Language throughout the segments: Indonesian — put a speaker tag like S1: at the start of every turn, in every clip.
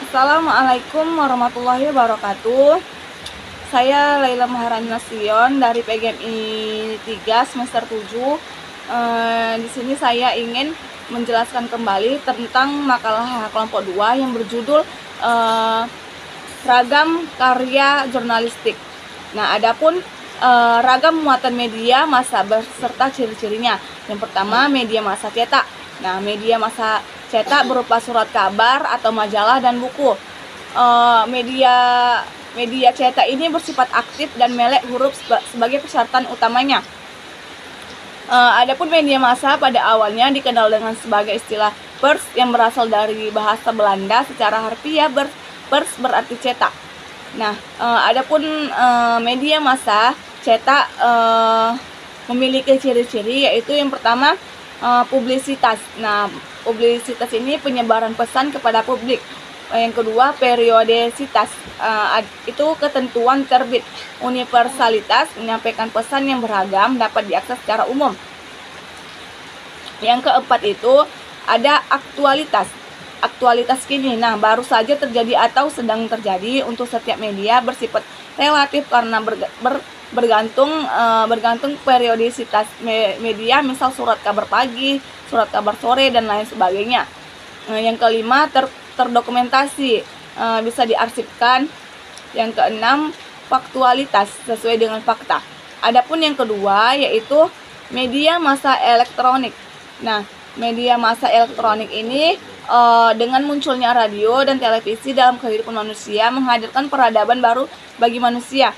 S1: Assalamualaikum warahmatullahi wabarakatuh. Saya Laila Maharani Nasution dari PGMI 3 semester 7. Di sini saya ingin menjelaskan kembali tentang makalah kelompok 2 yang berjudul ragam karya jurnalistik. Nah, adapun ragam muatan media massa beserta ciri-cirinya. Yang pertama, media massa cetak. Nah, media massa cetak berupa surat kabar atau majalah dan buku. Media cetak ini bersifat aktif dan melek huruf sebagai persyaratan utamanya. Adapun media massa pada awalnya dikenal dengan sebagai istilah pers yang berasal dari bahasa Belanda. Secara harfiah pers berarti cetak. Nah, adapun media massa cetak memiliki ciri-ciri, yaitu yang pertama publisitas. Nah, publisitas ini penyebaran pesan kepada publik. Yang kedua, periodisitas, itu ketentuan terbit. Universalitas, menyampaikan pesan yang beragam, dapat diakses secara umum. Yang keempat itu ada aktualitas. Aktualitas kini, nah baru saja terjadi atau sedang terjadi. Untuk setiap media bersifat relatif karena bergantung periodisitas media, misal surat kabar pagi, surat kabar sore, dan lain sebagainya. Yang kelima, terdokumentasi, bisa diarsipkan. Yang keenam, faktualitas, sesuai dengan fakta. Adapun yang kedua yaitu media massa elektronik. Nah, media massa elektronik ini dengan munculnya radio dan televisi dalam kehidupan manusia menghadirkan peradaban baru bagi manusia.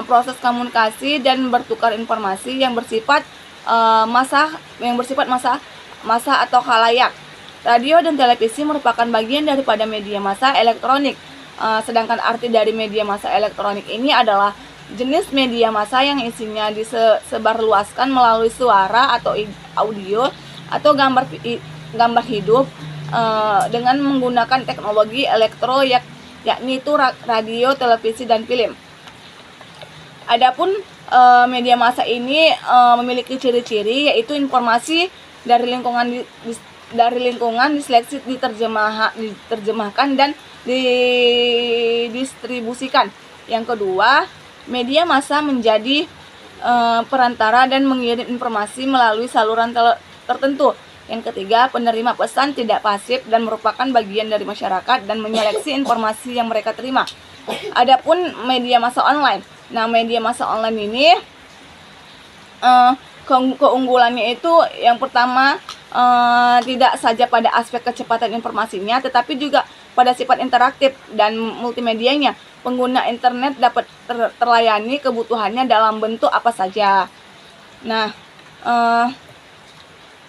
S1: Proses komunikasi dan bertukar informasi yang bersifat massa atau khalayak. Radio dan televisi merupakan bagian daripada media massa elektronik. Sedangkan arti dari media massa elektronik ini adalah jenis media massa yang isinya disebarluaskan melalui suara atau audio atau gambar hidup dengan menggunakan teknologi elektro, yakni itu radio, televisi, dan film. Adapun media massa ini memiliki ciri-ciri, yaitu informasi dari lingkungan diseleksi, diterjemahkan, dan didistribusikan. Yang kedua, media massa menjadi perantara dan mengirim informasi melalui saluran tertentu. Yang ketiga, penerima pesan tidak pasif dan merupakan bagian dari masyarakat dan menyeleksi informasi yang mereka terima. Adapun media massa online. Nah, media massa online ini keunggulannya itu yang pertama, tidak saja pada aspek kecepatan informasinya, tetapi juga pada sifat interaktif dan multimedianya. Pengguna internet dapat terlayani kebutuhannya dalam bentuk apa saja. Nah,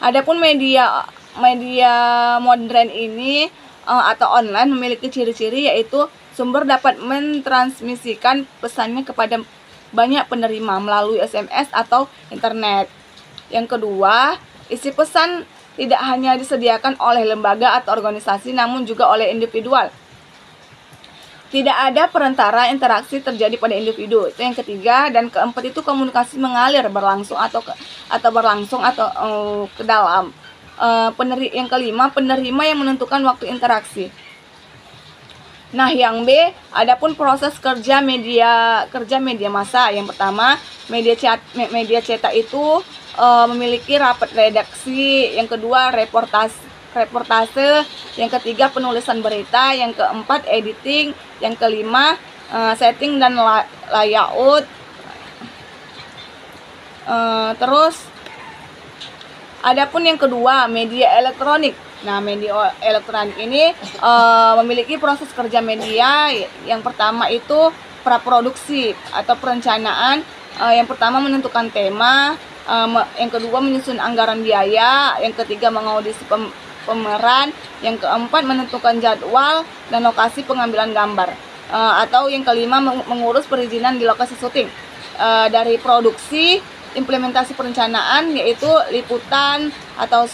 S1: adapun media modern ini atau online memiliki ciri-ciri, yaitu sumber dapat mentransmisikan pesannya kepada banyak penerima melalui SMS atau internet. Yang kedua, isi pesan tidak hanya disediakan oleh lembaga atau organisasi, namun juga oleh individual. Tidak ada perantara, interaksi terjadi pada individu. Itu yang ketiga. Dan keempat itu komunikasi mengalir, berlangsung atau ke dalam. Yang kelima, penerima yang menentukan waktu interaksi. Nah, yang B, adapun proses kerja media massa. Yang pertama, media cetak itu memiliki rapat redaksi. Yang kedua, reportase. Yang ketiga, penulisan berita. Yang keempat, editing. Yang kelima, setting dan layout. Terus adapun yang kedua, media elektronik. Nah, media elektronik ini memiliki proses kerja media. Yang pertama itu praproduksi atau perencanaan. Yang pertama, menentukan tema. Yang kedua, menyusun anggaran biaya. Yang ketiga, mengaudisi pemeran. Yang keempat, menentukan jadwal dan lokasi pengambilan gambar. Atau yang kelima, mengurus perizinan di lokasi syuting. Dari produksi, implementasi perencanaan, yaitu liputan atau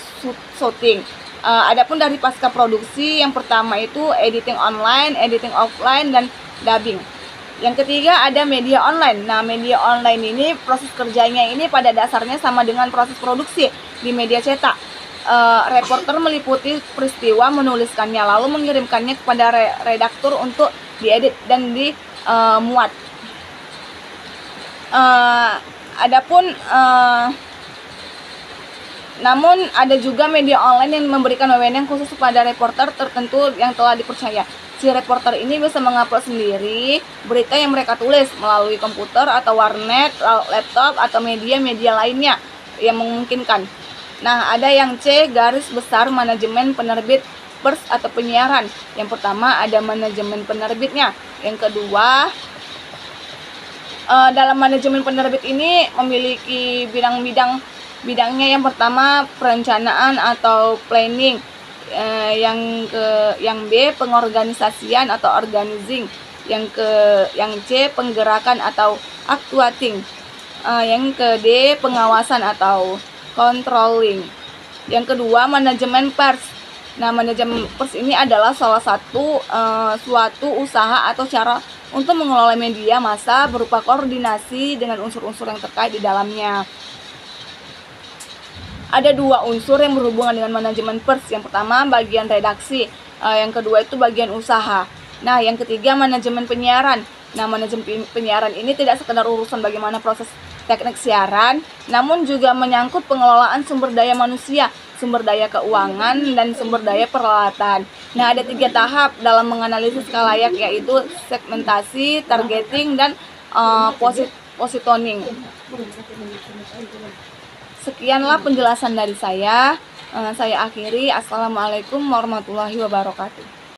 S1: syuting. Adapun dari pasca produksi, yang pertama itu editing online, editing offline, dan dubbing. Yang ketiga ada media online. Nah, media online ini proses kerjanya ini pada dasarnya sama dengan proses produksi di media cetak. reporter meliputi peristiwa, menuliskannya, lalu mengirimkannya kepada redaktur untuk diedit dan dimuat. Namun ada juga media online yang memberikan wewenang khusus kepada reporter tertentu yang telah dipercaya. Si reporter ini bisa mengupload sendiri berita yang mereka tulis melalui komputer atau warnet, laptop, atau media-media lainnya yang memungkinkan. Nah, ada yang C garis besar manajemen penerbit pers atau penyiaran. Yang pertama ada manajemen penerbitnya. Yang kedua, dalam manajemen penerbit ini memiliki bidangnya. Yang pertama perencanaan atau planning, yang B pengorganisasian atau organizing, yang C penggerakan atau actuating, yang ke D pengawasan atau controlling. Yang kedua manajemen pers. Nah, manajemen pers ini adalah salah satu suatu usaha atau cara untuk mengelola media massa berupa koordinasi dengan unsur-unsur yang terkait di dalamnya. Ada dua unsur yang berhubungan dengan manajemen pers. Yang pertama bagian redaksi, yang kedua itu bagian usaha. Nah, yang ketiga manajemen penyiaran. Nah, manajemen penyiaran ini tidak sekedar urusan bagaimana proses teknik siaran, namun juga menyangkut pengelolaan sumber daya manusia, sumber daya keuangan, dan sumber daya peralatan. Nah, ada 3 tahap dalam menganalisis skalayak, yaitu segmentasi, targeting, dan positioning. Sekianlah penjelasan dari saya. Saya akhiri. Assalamualaikum warahmatullahi wabarakatuh.